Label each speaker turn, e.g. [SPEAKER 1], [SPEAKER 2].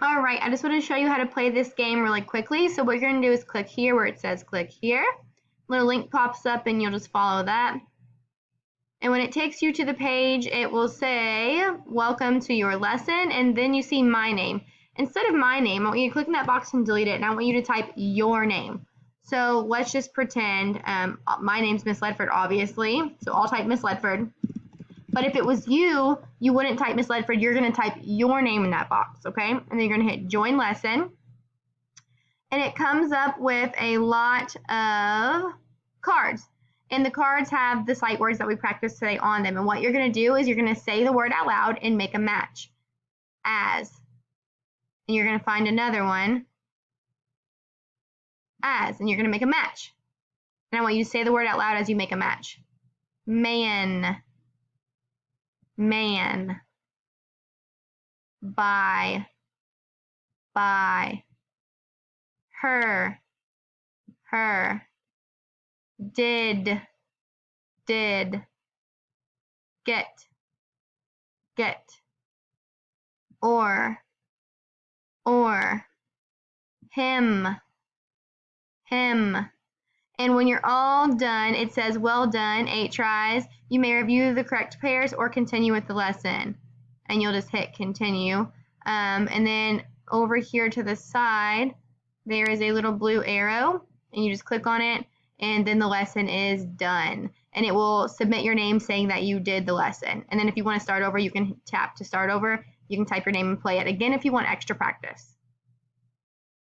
[SPEAKER 1] All right, I just want to show you how to play this game really quickly. So what you're going to do is click here where it says click here. Little link pops up and you'll just follow that. And when it takes you to the page, it will say, welcome to your lesson, and then you see my name. Instead of my name, I want you to click in that box and delete it, and I want you to type your name. So let's just pretend my name's Miss Ledford, obviously, so I'll type Miss Ledford. But if it was you, you wouldn't type Miss Ledford, you're going to type your name in that box, okay? And then you're going to hit join lesson. And it comes up with a lot of cards. And the cards have the sight words that we practiced today on them. And what you're going to do is you're going to say the word out loud and make a match. As. And you're going to find another one. As. And you're going to make a match. And I want you to say the word out loud as you make a match. Man. Man. By. By. Her. Her. Did. Get. Or. Him. And when you're all done, it says, well done, 8 tries. You may review the correct pairs or continue with the lesson. And you'll just hit continue. And then over here to the side, there is a little blue arrow. And you just click on it. And then the lesson is done. And it will submit your name saying that you did the lesson. And then if you want to start over, you can tap to start over. You can type your name and play it again if you want extra practice.